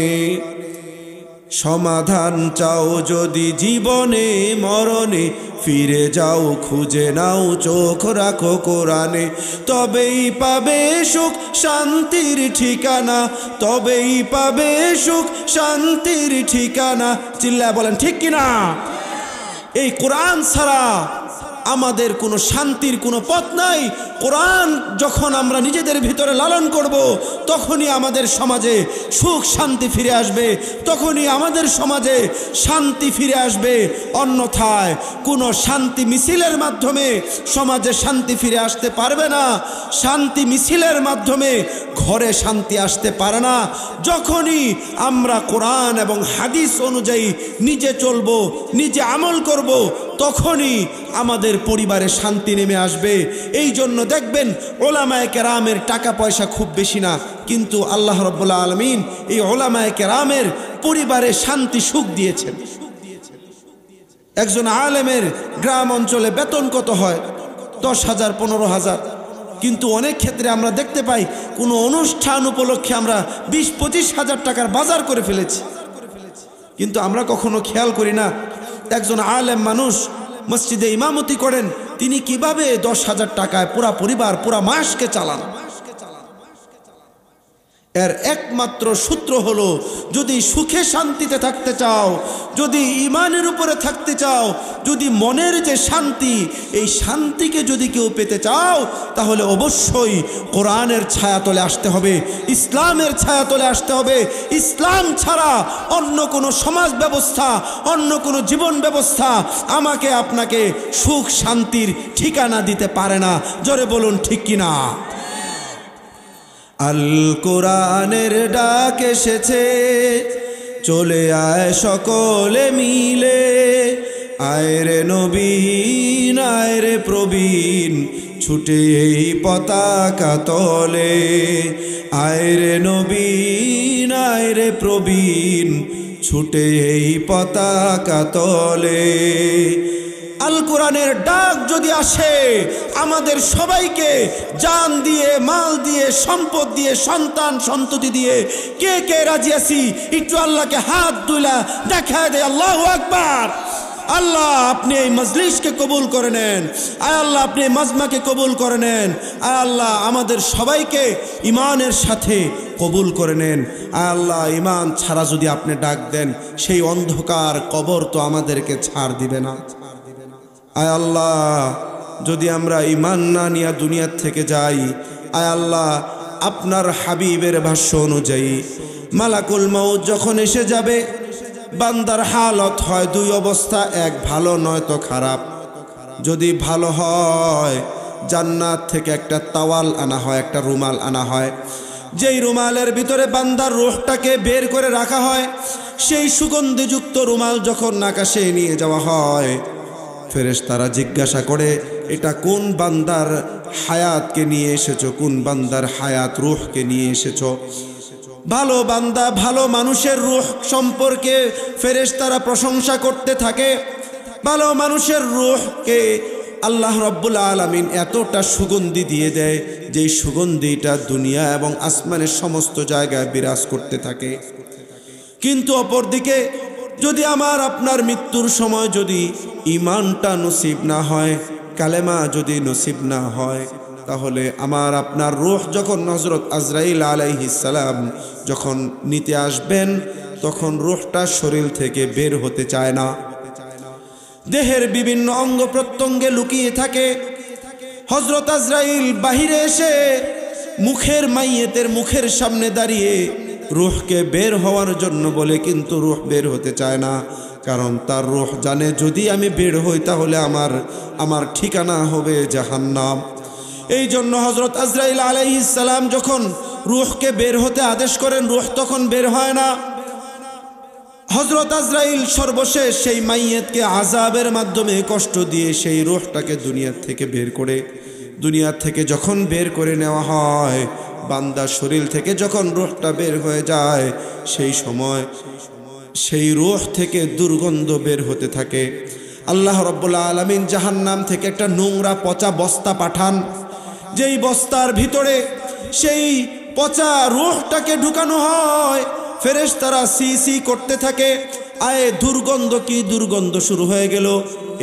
সমাধান চাও যদি জীবনে মরণে, ফিরে যাও খুঁজে নাও চোখ রাখো কোরআনে, তবেই পাবে সুখ শান্তির ঠিকানা, তবেই পাবে সুখ শান্তির ঠিকানা। চিল্লায় বলেন ঠিক কিনা? এই কোরআন ছাড়া আমাদের কোনো শান্তির কোনো পথ নাই। কোরআন যখন আমরা নিজেদের ভিতরে লালন করব, তখনই আমাদের সমাজে সুখ শান্তি ফিরে আসবে, তখনই আমাদের সমাজে শান্তি ফিরে আসবে। অন্যথায় কোনো শান্তি মিছিলের মাধ্যমে সমাজে শান্তি ফিরে আসতে পারবে না। শান্তি মিছিলের মাধ্যমে ঘরে শান্তি আসতে পারে না। যখনই আমরা কোরআন এবং হাদিস অনুযায়ী নিজে চলব, নিজে আমল করব, তখনই আমাদের পরিবারে শান্তি নেমে আসবে। এই জন্য দেখবেন ওলামায়ে কেরামের টাকা পয়সা খুব বেশি না, কিন্তু আল্লাহ রাব্বুল আলামিন এই ওলামায়ে কেরামের পরিবারে শান্তি সুখ দিয়েছেন। একজন আলেমের গ্রাম অঞ্চলে বেতন কত হয়? 10,000 15,000, কিন্তু অনেক ক্ষেত্রে আমরা দেখতে পাই কোনো অনুষ্ঠান উপলক্ষে আমরা 20-25,000 টাকার বাজার করে ফেলেছি, কিন্তু আমরা কখনো খেয়াল করি না একজন আলেম মানুষ মসজিদে ইমামতি করেন, তিনি কিভাবে 10,000 টাকায় পুরা পরিবার পুরা মাসকে চালান। এর একমাত্র সূত্র হলো, যদি সুখে শান্তিতে থাকতে চাও, যদি ঈমানের উপরে থাকতে চাও, যদি মনের যে শান্তি, এই শান্তিকে যদি কেউ পেতে চাও, তাহলে অবশ্যই কোরআনের ছায়াতলে আসতে হবে, ইসলামের ছায়াতলে আসতে হবে। ইসলাম ছাড়া অন্য কোনো সমাজ ব্যবস্থা, অন্য কোনো জীবন ব্যবস্থা আমাকে আপনাকে সুখ শান্তির ঠিকানা দিতে পারে না। জোরে বলুন ঠিক কিনা? আল কোরআনের ডাক এসেছে, চলে আয় সকলে মিলে, আয় রে নবীন আয় রে প্রবীণ, ছুটে এই পতাকা তলে, আয় রে নবীন আয় রে প্রবীণ, ছুটে এই পতাকা তলে। আল কোরআনের ডাক যদি আসে, আমাদের সবাইকে জান দিয়ে, মাল দিয়ে, সম্পদ দিয়ে, সন্তান সন্ততি দিয়ে কে কে রাজি আছি একটু আল্লাহকে হাত তুলা দেখায় দেয়। আল্লাহু আকবার। আল্লাহ আপনি এই মজলিসকে কবুল করে নেন, আয় আল্লাহ আপনি এই মাজমাকে কবুল করে নেন, আয় আল্লাহ আমাদের সবাইকে ইমানের সাথে কবুল করে নেন। আয় আল্লাহ ইমান ছাড়া যদি আপনি ডাক দেন, সেই অন্ধকার কবর তো আমাদেরকে ছাড় দিবে না। আয় আল্লাহ যদি আমরা ঈমান না নিয়ে দুনিয়ার থেকে যাই, আয় আল্লাহ আপনার হাবিবের ভাষ্য অনুযায়ী মালাকুল মউত যখন এসে যাবে, বান্দার হালত হয় দুই অবস্থা, এক ভালো নয়তো খারাপ। যদি ভালো হয়, জান্নাত থেকে একটা তাওয়াল আনা হয়, একটা রুমাল আনা হয়, যেই রুমালের ভিতরে বান্দার রূহটাকে বের করে রাখা হয়, সেই সুগন্ধিযুক্ত রুমাল যখন আকাশে নিয়ে যাওয়া হয়, ফেরেশতারা জিজ্ঞাসা করে, এটা কোন বান্দার হায়াতকে নিয়ে এসেছো, কোন বান্দার হায়াত রূহকে নিয়ে এসেছো? ভালো বান্দা, ভালো মানুষের রূহ সম্পর্কে ফেরেশতারা প্রশংসা করতে থাকে। ভালো মানুষের রূহকে আল্লাহ রাব্বুল আলামিন এতটা সুগন্ধি দিয়ে দেয়, যেই সুগন্ধিটা দুনিয়া এবং আসমানের সমস্ত জায়গায় বিরাজ করতে থাকে। কিন্তু অপরদিকে যদি আমার আপনার মৃত্যুর সময় যদি ঈমানটা নসিব না হয়, কালেমা যদি নসিব না হয়, তাহলে আমার আপনার রূহ যখন হযরত আজরাইল আলাইহিস সালাম যখন নিতে আসবেন, তখন রূহটা শরীর থেকে বের হতে চায় না, দেহের বিভিন্ন অঙ্গ প্রত্যঙ্গে লুকিয়ে থাকে। হযরত আজরাইল বাহিরে এসে মুখের মাইয়েতের মুখের সামনে দাঁড়িয়ে রূহকে বের হওয়ার জন্য বলে, কিন্তু রূহ বের হতে চায় না, কারণ তার রূহ জানে যদি আমি বের হই তাহলে আমার ঠিকানা হবে জাহান্নাম। এই জন্য হযরত আজরাইল আলাইহিস সালাম যখন রূহকে বের হতে আদেশ করেন, রূহ তখন বের হয় না। হযরত আজরাইল সর্বশেষ সেই মাইয়েতকে আযাবের মাধ্যমে কষ্ট দিয়ে সেই রূহটাকে দুনিয়া থেকে বের করে, দুনিয়া থেকে যখন বের করে নেওয়া হয়, বান্দার শরীর থেকে যখন রূহটা বের হয়ে যায়, সেই সময় সেই রূহ থেকে দুর্গন্ধ বের হতে থাকে। আল্লাহ রাব্বুল আলামিন জাহান্নাম থেকে একটা নোংরা পচা বস্তা পাঠান, যেই বস্তার ভিতরে সেই পচা রূহটাকে ঢুকানো হয়। ফেরেশতারা সি সি করতে থাকে, আয়ে দুর্গন্ধ, কি দুর্গন্ধ শুরু হয়ে গেল।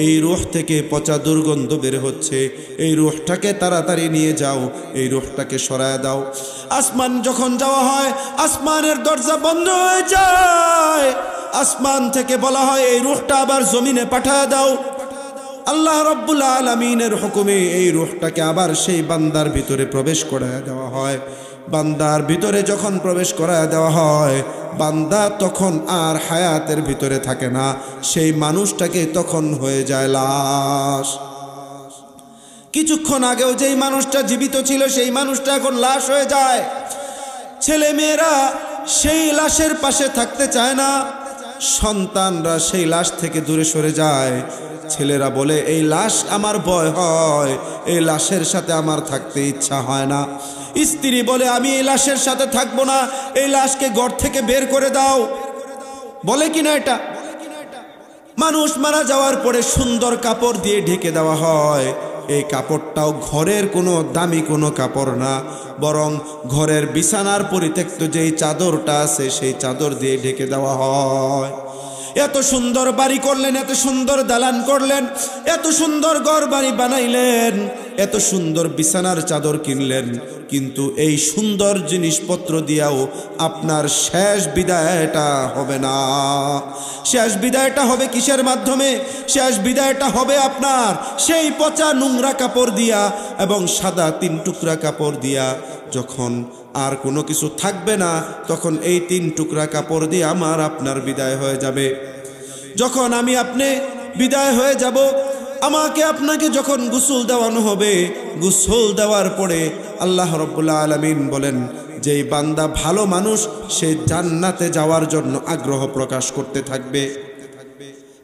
এই রূহ থেকে পচা দুর্গন্ধ বের হচ্ছে, এই রূহটাকে তাড়াতাড়ি নিয়ে যাও, এই রূহটাকে সরায় দাও। আসমান যখন যাওয়া হয়, আসমানের দরজা বন্ধ হয়ে যায়। আসমান থেকে বলা হয় এই রূহটা আবার জমিনে পাঠায় দাও। আল্লাহ রাব্বুল আলামিনের হুকুমে এই রূহটাকে আবার সেই বান্দার ভিতরে প্রবেশ করায় দেওয়া হয়। বান্দার ভিতরে যখন প্রবেশ করায় দেওয়া হয়, বান্দা তখন আর হায়াতের ভিতরে থাকে না, সেই মানুষটাকে তখন হয়ে যায় লাশ। কিছুক্ষণ আগেও যেই মানুষটা জীবিত ছিল সেই মানুষটা এখন লাশ হয়ে যায়। ছেলে মেয়েরা সেই লাশের পাশে থাকতে চায় না, সন্তানরা সেই লাশ থেকে দূরে সরে যায়। ছেলেরা বলে এই লাশ আমার ভয় হয়, এই লাশের সাথে আমার থাকতে ইচ্ছা হয় না। স্ত্রী বলে আমি এই লাশের সাথে থাকবো না, এই লাশকে ঘর থেকে বের করে দাও। বলে কিনা এটা? মানুষ মারা যাওয়ার পরে সুন্দর কাপড় দিয়ে ঢেকে দেওয়া হয়। এই কাপড়টাও ঘরের কোনো দামি কোনো কাপড় না, বরং ঘরের বিছানার পরিত্যক্ত যেই চাদরটা আছে সেই চাদর দিয়ে ঢেকে দেওয়া হয়। এত সুন্দর বাড়ি করলেন, এত সুন্দর দালান করলেন, এত সুন্দর ঘর বাড়ি বানাইলেন, এত সুন্দর বিছানার চাদর কিনলেন, কিন্তু এই সুন্দর জিনিসপত্র দিয়াও আপনার শেষ বিদায়টা হবে না। শেষ বিদায়টা হবে কিসের মাধ্যমে? শেষ বিদায়টা হবে আপনার সেই পচা নোংরা কাপড় দিয়া এবং সাদা 3 টুকরা কাপড় দিয়া। যখন আর কোনো কিছু থাকবে না, তখন এই 3 টুকরা কাপড় দিয়ে আমার আপনার বিদায় হয়ে যাবে। যখন আমি আপনি বিদায় হয়ে যাব, আমাকে আপনাকে যখন গোসল দেওয়ানো হবে, গোসল দেওয়ার পরে আল্লাহ রাব্বুল আলামিন বলেন যেই বান্দা ভালো মানুষ সে জান্নাতে যাওয়ার জন্য আগ্রহ প্রকাশ করতে থাকবে।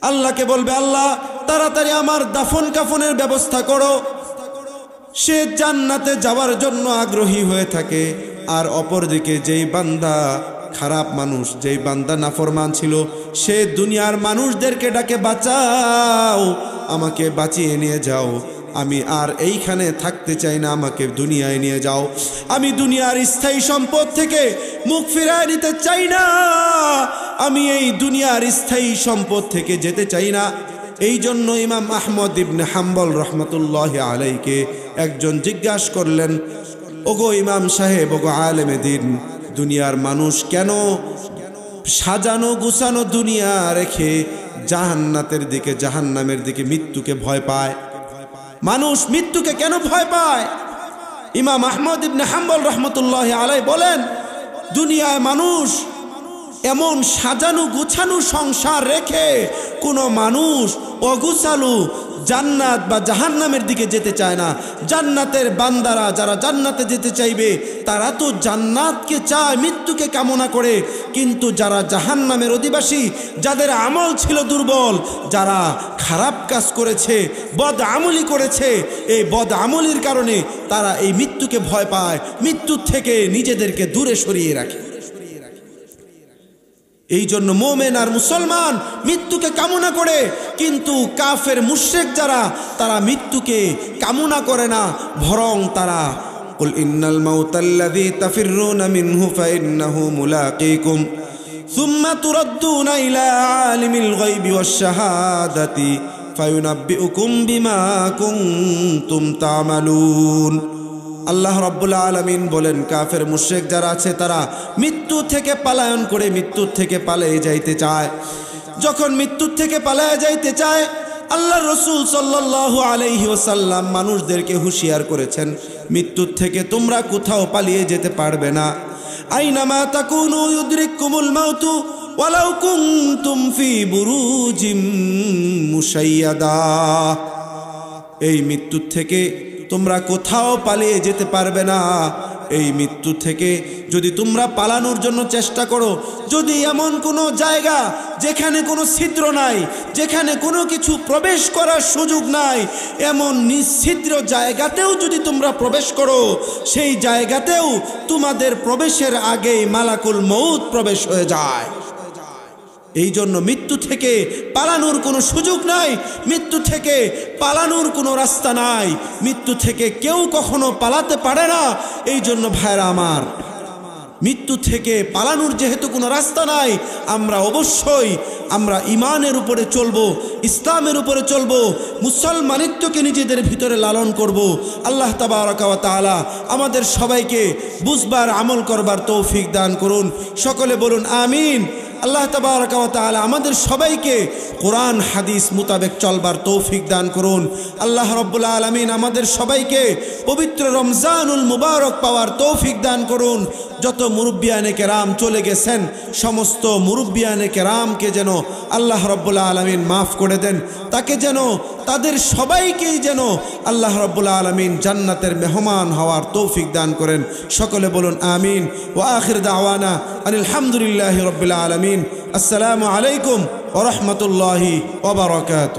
আল্লাহকে বলবে আল্লাহ তাড়াতাড়ি আমার দাফন কাফনের ব্যবস্থা করো। সে জান্নাতে যাওয়ার জন্য আগ্রহী হয়ে থাকে। আর অপরদিকে যেই বান্দা খারাপ মানুষ, যেই বান্দা নাফরমান ছিল, সে দুনিয়ার মানুষদেরকে ডাকে বাঁচাও, আমাকে বাঁচিয়ে নিয়ে যাও, আমি আর এইখানে থাকতে চাই না, আমাকে দুনিয়ায় নিয়ে যাও, আমি দুনিয়ার স্থায়ী সম্পদ থেকে মুখ ফিরায় নিতে চাই না, আমি এই দুনিয়ার স্থায়ী সম্পদ থেকে যেতে চাই না। এই জন্য ইমাম আহমদ ইবনে হাম্বল রহমতুল্লাহি আলাইকে একজন জিজ্ঞাসা করলেন, ওগো ইমাম সাহেব, ওগো আলেমে দিন, দুনিয়ার মানুষ কেন সাজানো গুছানো দুনিয়া রেখে জাহান্নাতের দিকে, জাহান্নামের দিকে, মৃত্যুকে ভয় পায়? মানুষ মৃত্যুকে কেন ভয় পায়? ইমাম আহমদ ইবনে হাম্বল রহমতুল্লাহি আলাই বলেন, দুনিয়ায় মানুষ এমন সাজানো গুছানো সংসার রেখে কোনো মানুষ অগুছালু জান্নাত বা জাহান্নামের দিকে যেতে চায় না। জান্নাতের বান্দারা যারা জান্নাতে যেতে চাইবে তারা তো জান্নাতকে চায়, মৃত্যুকে কামনা করে। কিন্তু যারা জাহান্নামের অধিবাসী, যাদের আমল ছিল দুর্বল, যারা খারাপ কাজ করেছে, বদ আমলি করেছে, এই বদ আমলির কারণে তারা এই মৃত্যুকে ভয় পায়, মৃত্যুর থেকে নিজেদেরকে দূরে সরিয়ে রাখে। এই জন্য মোমেন আর মুসলমান মৃত্যুকে কামনা করে, কিন্তু কাফের মুশরিক যারা, তারা মৃত্যুকে কামনা করে না, বরং তারা কুল ইন্নাল মাউতাল্লাযী তাফিররুনা মিনহু ফাইন্নাহু মুলাকীকুম সুম্মা তুরাদ্দুনা ইলা আলিমিল গায়বি ওয়াশ শাহাদাতি ফায়ুনাব্বিউকুম বিমা কুনতুম তা'মালুন। আল্লাহ রাব্বুল আলামিন বলেন, কাফের মুশরিক যারা আছে তারা মৃত্যু থেকে পলায়ন করে, মৃত্যুর থেকে পালিয়ে যাইতে চায়। যখন মৃত্যুর থেকে পালিয়ে যাইতে চায়, আল্লাহ রাসূল সাল্লাল্লাহু আলাইহি ওয়াসাল্লাম মানুষদেরকে হুঁশিয়ার করেছেন, মৃত্যুর থেকে তোমরা কোথাও পালিয়ে যেতে পারবে না। আইনামা তাকুনু ইউদরিকুমুল মাউতু ওয়ালাউ কুনতুম ফি বুরুজিম মুশাইয়াদা। এই মৃত্যুর থেকে তোমরা কোথাও পালিয়ে যেতে পারবে না। এই মৃত্যু থেকে যদি তোমরা পালানোর জন্য চেষ্টা করো, যদি এমন কোনো জায়গা যেখানে কোনো ছিদ্র নাই, যেখানে কোনো কিছু প্রবেশ করার সুযোগ নাই, এমন নিশ্ছিদ্র জায়গাতেও যদি তোমরা প্রবেশ করো, সেই জায়গাতেও তোমাদের প্রবেশের আগেই মালাকুল মউত প্রবেশ হয়ে যায়। এই জন্য মৃত্যু থেকে পালানোর কোনো সুযোগ নাই, মৃত্যু থেকে পালানোর কোনো রাস্তা নাই, মৃত্যু থেকে কেউ কখনো পালাতে পারে না। এই জন্য ভাইরা আমার, মৃত্যু থেকে পালানোর যেহেতু কোনো রাস্তা নাই, আমরা অবশ্যই আমরা ইমানের উপরে চলবো, ইসলামের উপরে চলবো, মুসলমানিত্বকে নিজেদের ভিতরে লালন করব। আল্লাহ তাবারক ওয়া তাআলা আমাদের সবাইকে বুঝবার আমল করবার তৌফিক দান করুন। সকলে বলুন আমিন। আল্লাহ তাবারক ওয়া তাআলা আমাদের সবাইকে কোরআন হাদিস মোতাবেক চলবার তৌফিক দান করুন। আল্লাহ রাব্বুল আলামিন আমাদের সবাইকে পবিত্র রমজানুল মুবারক পাওয়ার তৌফিক দান করুন। যত মুরব্বিয়ানে কেরাম চলে গেছেন, সমস্ত মুরব্বিয়ানে কেরামকে যেন আল্লাহ রাব্বুল আলামিন মাফ করে দেন, তাকে যেন তাদের সবাইকেই যেন আল্লাহ রাব্বুল আলামিন জান্নাতের মেহমান হওয়ার তৌফিক দান করেন। সকলে বলুন আমিন। ওয়া আখির দাওয়ানা আনিল হামদুলিল্লাহি রাব্বিল আলামিন। আসসালামু আলাইকুম ওয়া রাহমাতুল্লাহি ওয়া বারাকাতুহু।